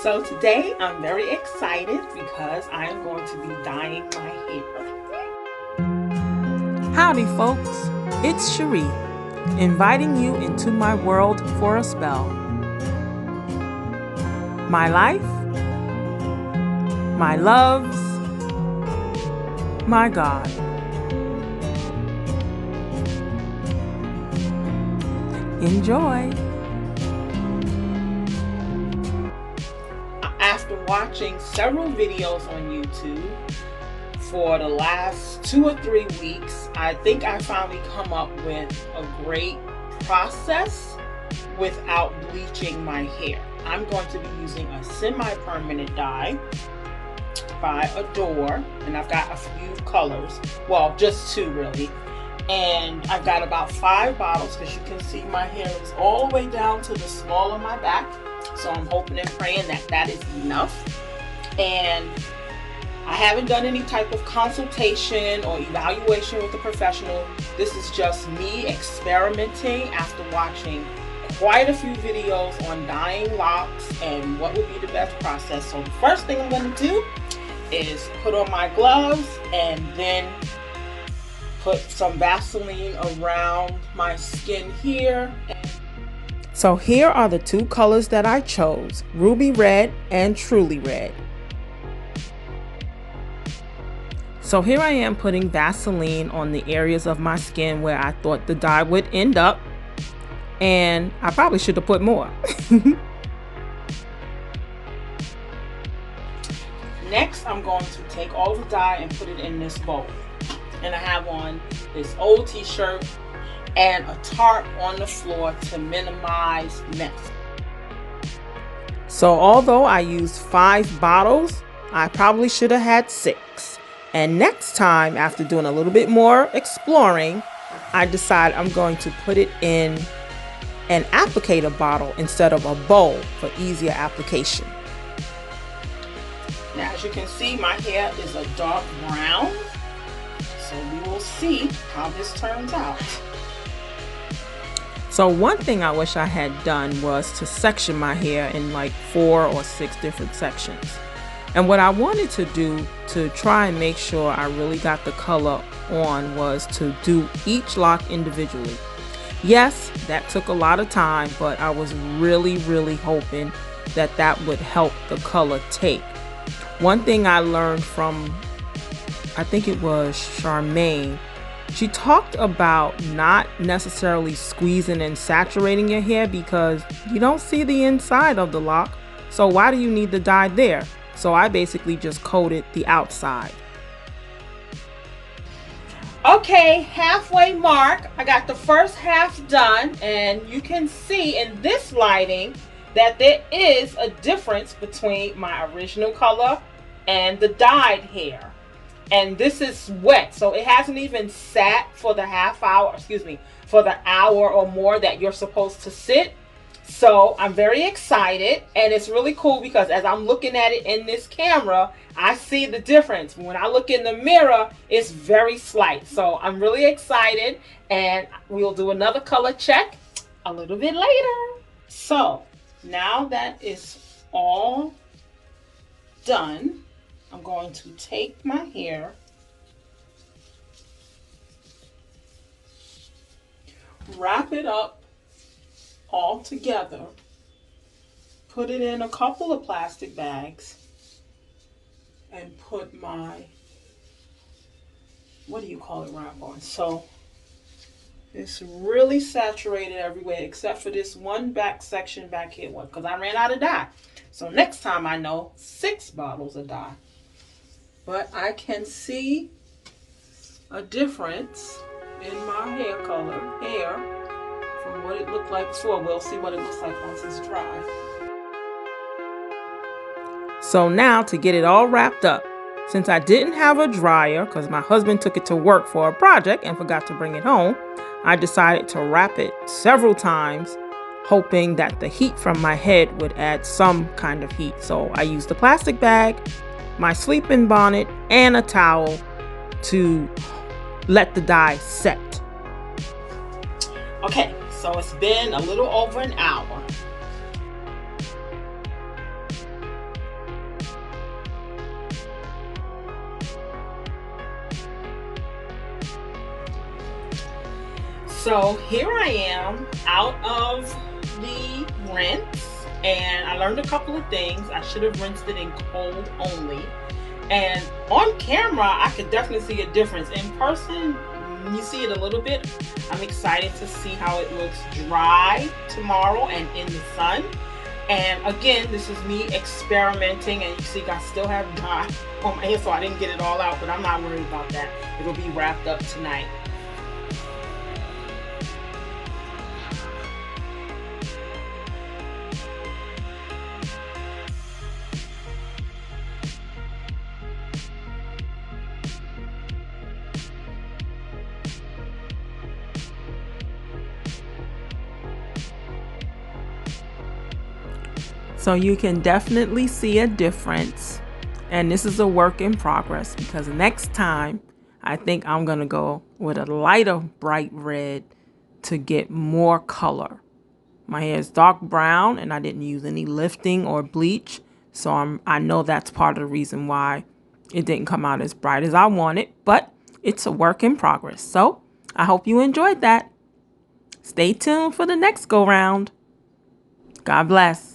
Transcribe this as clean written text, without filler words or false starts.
So today I'm very excited because I am going to be dyeing my hair. Howdy folks, it's Cherie, inviting you into my world for a spell. My life, my loves, my God. Enjoy! After watching several videos on YouTube for the last 2 or 3 weeks, I think I finally come up with a great process without bleaching my hair. I'm going to be using a semi-permanent dye by Adore, and I've got a few colors, well, just 2 really, and I've got about 5 bottles because you can see my hair is all the way down to the small of my back, so I'm hoping and praying that that is enough. And I haven't done any type of consultation or evaluation with a professional. This is just me experimenting after watching quite a few videos on dyeing locks and what would be the best process. So the first thing I'm going to do is put on my gloves and then put some Vaseline around my skin here. So here are the 2 colors that I chose, Ruby Red and Truly Red. So here I am putting Vaseline on the areas of my skin where I thought the dye would end up, and I probably should have put more. Next, I'm going to take all the dye and put it in this bowl. And I have on this old t-shirt and a tarp on the floor to minimize mess. So although I used 5 bottles, I probably should have had 6. And next time, after doing a little bit more exploring, I decide I'm going to put it in an applicator bottle instead of a bowl for easier application. Now, as you can see, my hair is a dark brown, so we will see how this turns out. So one thing I wish I had done was to section my hair in like 4 or 6 different sections. And what I wanted to do to try and make sure I really got the color on was to do each lock individually. Yes, that took a lot of time, but I was really hoping that that would help the color take. One thing I learned from, I think it was Charmaine, she talked about not necessarily squeezing and saturating your hair because you don't see the inside of the lock, so why do you need the dye there? So I basically just coated the outside. Okay, halfway mark. I got the first half done, and you can see in this lighting that there is a difference between my original color and the dyed hair. And this is wet, so it hasn't even sat for the for the hour or more that you're supposed to sit. So I'm very excited, and it's really cool because as I'm looking at it in this camera, I see the difference. When I look in the mirror, it's very slight. So I'm really excited, and we'll do another color check a little bit later. So now that is all done, I'm going to take my hair, wrap it up all together, put it in a couple of plastic bags, and put my, wrap on. So it's really saturated everywhere except for this one back section back here, because I ran out of dye. So next time I know 6 bottles of dye. But I can see a difference in my hair from what it looked like before. We'll see what it looks like once it's dry. So now to get it all wrapped up, since I didn't have a dryer because my husband took it to work for a project and forgot to bring it home, I decided to wrap it several times, hoping that the heat from my head would add some kind of heat. So I used a plastic bag, my sleeping bonnet, and a towel to let the dye set. Okay, so it's been a little over an hour. So here I am out of the rinse, and I learned a couple of things. I should have rinsed it in cold only. And on camera, I could definitely see a difference. In person, you see it a little bit. I'm excited to see how it looks dry tomorrow and in the sun. And again, this is me experimenting, and you see I still have dye on my hair, so I didn't get it all out, but I'm not worried about that. It'll be wrapped up tonight. So you can definitely see a difference. And this is a work in progress, because next time I think I'm going to go with a lighter bright red to get more color. My hair is dark brown and I didn't use any lifting or bleach. So I know that's part of the reason why it didn't come out as bright as I wanted, but it's a work in progress. So I hope you enjoyed that. Stay tuned for the next go round. God bless.